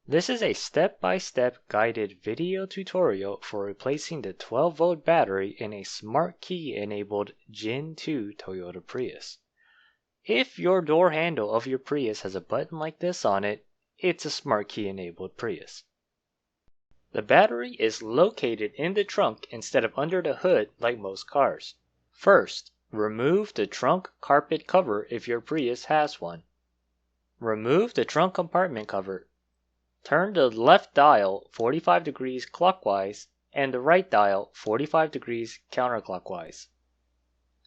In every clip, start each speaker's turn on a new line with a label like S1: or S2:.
S1: This is a step-by-step guided video tutorial for replacing the 12-volt battery in a smart key enabled Gen 2 Toyota Prius. If your door handle of your Prius has a button like this on it, it's a smart key enabled Prius. The battery is located in the trunk instead of under the hood like most cars. First, remove the trunk carpet cover if your Prius has one. Remove the trunk compartment cover. Turn the left dial 45 degrees clockwise and the right dial 45 degrees counterclockwise.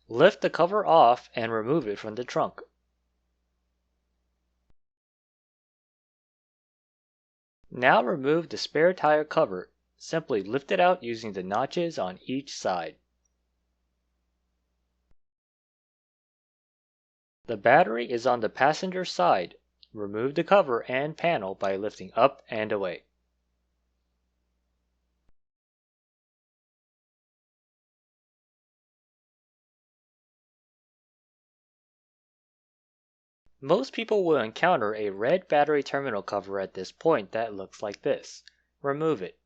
S1: Lift the cover off and remove it from the trunk. Now remove the spare tire cover. Simply lift it out using the notches on each side. The battery is on the passenger side. Remove the cover and panel by lifting up and away. Most people will encounter a red battery terminal cover at this point that looks like this. Remove it.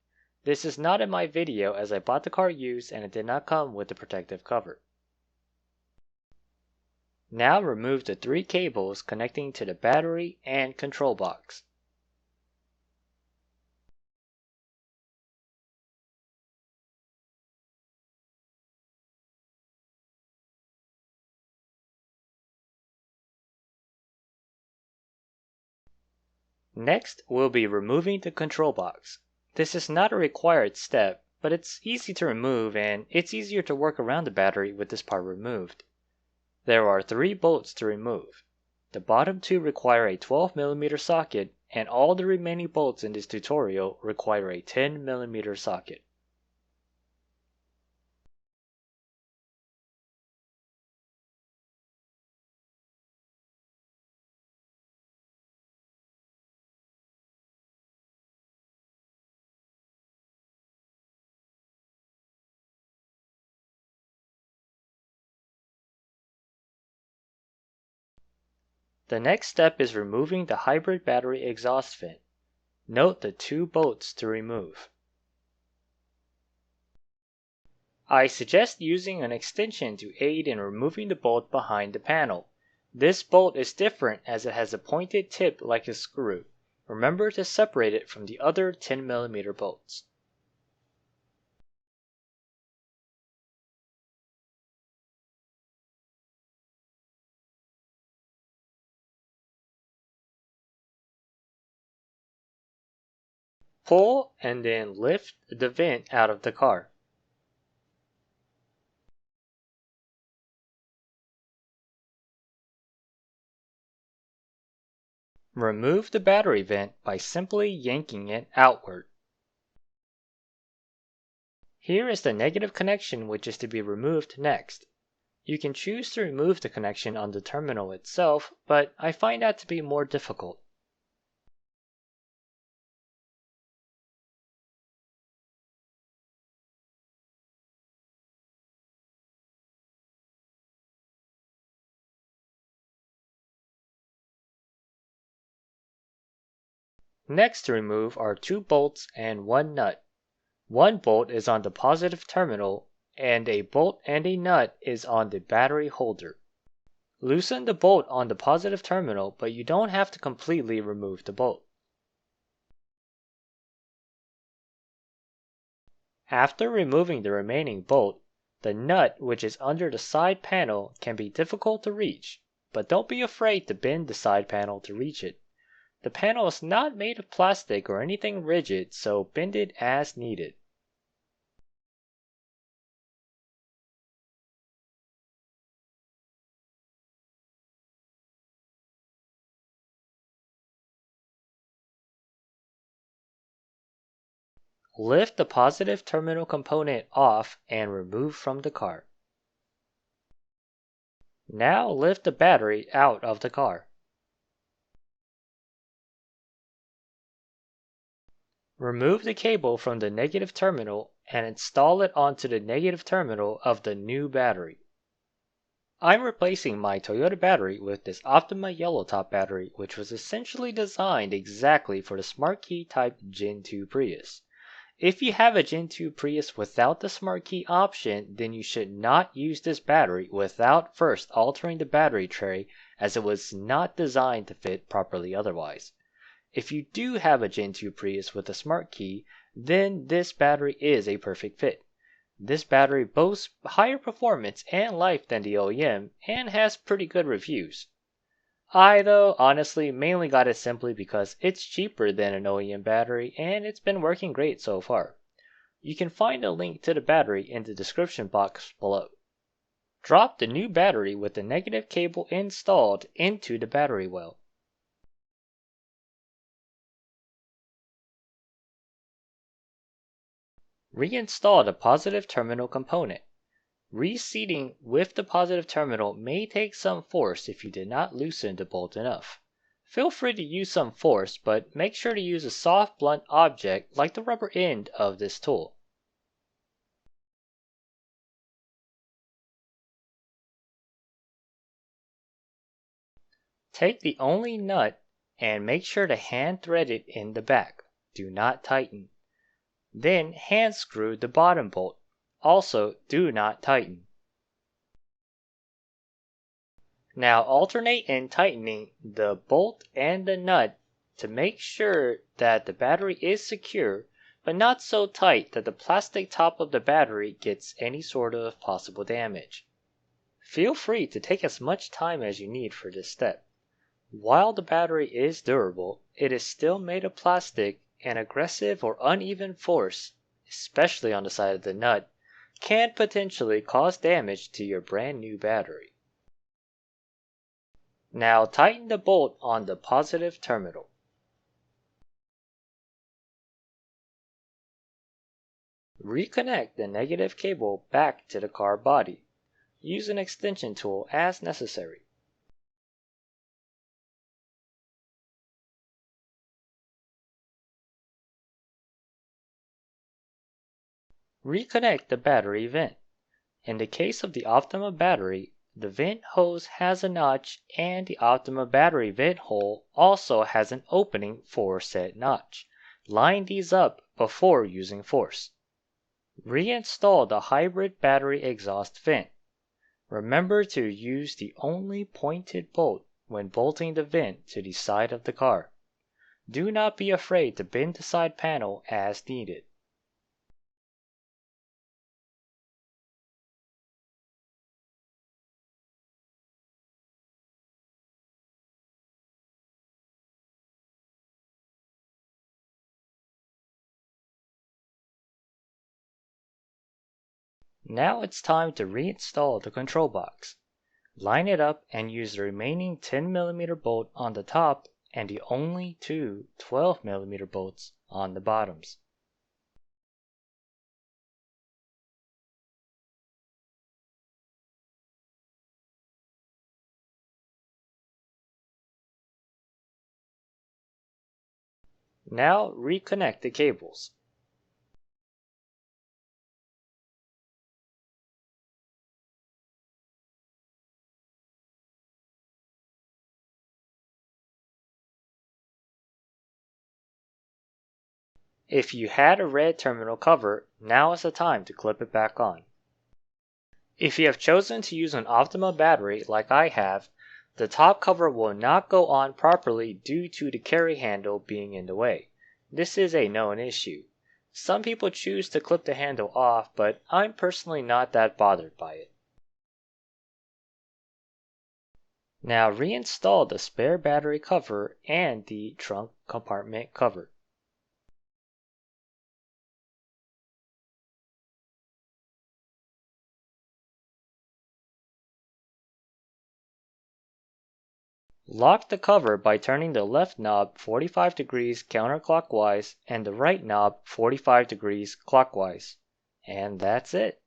S1: This is not in my video as I bought the car used and it did not come with the protective cover. Now remove the 3 cables connecting to the battery and control box. Next, we'll be removing the control box. This is not a required step, but it's easy to remove and it's easier to work around the battery with this part removed. There are 3 bolts to remove. The bottom 2 require a 12mm socket and all the remaining bolts in this tutorial require a 10mm socket. The next step is removing the hybrid battery exhaust vent. Note the 2 bolts to remove. I suggest using an extension to aid in removing the bolt behind the panel. This bolt is different as it has a pointed tip like a screw. Remember to separate it from the other 10mm bolts. Pull and then lift the vent out of the car. Remove the battery vent by simply yanking it outward. Here is the negative connection which is to be removed next. You can choose to remove the connection on the terminal itself, but I find that to be more difficult. Next to remove are 2 bolts and 1 nut. 1 bolt is on the positive terminal and a bolt and a nut is on the battery holder. Loosen the bolt on the positive terminal, but you don't have to completely remove the bolt. After removing the remaining bolt, the nut which is under the side panel can be difficult to reach, but don't be afraid to bend the side panel to reach it. The panel is not made of plastic or anything rigid, so bend it as needed. Lift the positive terminal component off and remove from the car. Now lift the battery out of the car. Remove the cable from the negative terminal and install it onto the negative terminal of the new battery. I'm replacing my Toyota battery with this Optima Yellow Top battery, which was essentially designed exactly for the Smart Key type Gen 2 Prius. If you have a Gen 2 Prius without the Smart Key option, then you should not use this battery without first altering the battery tray, as it was not designed to fit properly otherwise. If you do have a Gen 2 Prius with a Smart Key, then this battery is a perfect fit. This battery boasts higher performance and life than the OEM and has pretty good reviews. I, though, honestly mainly got it simply because it's cheaper than an OEM battery and it's been working great so far. You can find a link to the battery in the description box below. Drop the new battery with the negative cable installed into the battery well. Reinstall the positive terminal component. Reseating with the positive terminal may take some force if you did not loosen the bolt enough. Feel free to use some force, but make sure to use a soft blunt object like the rubber end of this tool. Take the only nut and make sure to hand thread it in the back. Do not tighten. Then hand screw the bottom bolt. Also, do not tighten. Now alternate in tightening the bolt and the nut to make sure that the battery is secure, but not so tight that the plastic top of the battery gets any sort of possible damage. Feel free to take as much time as you need for this step. While the battery is durable, it is still made of plastic, and aggressive or uneven force, especially on the side of the nut, can potentially cause damage to your brand new battery. Now tighten the bolt on the positive terminal. Reconnect the negative cable back to the car body. Use an extension tool as necessary. Reconnect the battery vent. In the case of the Optima battery, the vent hose has a notch and the Optima battery vent hole also has an opening for said notch. Line these up before using force. Reinstall the hybrid battery exhaust vent. Remember to use the only pointed bolt when bolting the vent to the side of the car. Do not be afraid to bend the side panel as needed. Now it's time to reinstall the control box. Line it up and use the remaining 10mm bolt on the top and the only two 12mm bolts on the bottoms. Now reconnect the cables. If you had a red terminal cover, now is the time to clip it back on. If you have chosen to use an Optima battery like I have, the top cover will not go on properly due to the carry handle being in the way. This is a known issue. Some people choose to clip the handle off, but I'm personally not that bothered by it. Now reinstall the spare battery cover and the trunk compartment cover. Lock the cover by turning the left knob 45 degrees counterclockwise and the right knob 45 degrees clockwise. And that's it.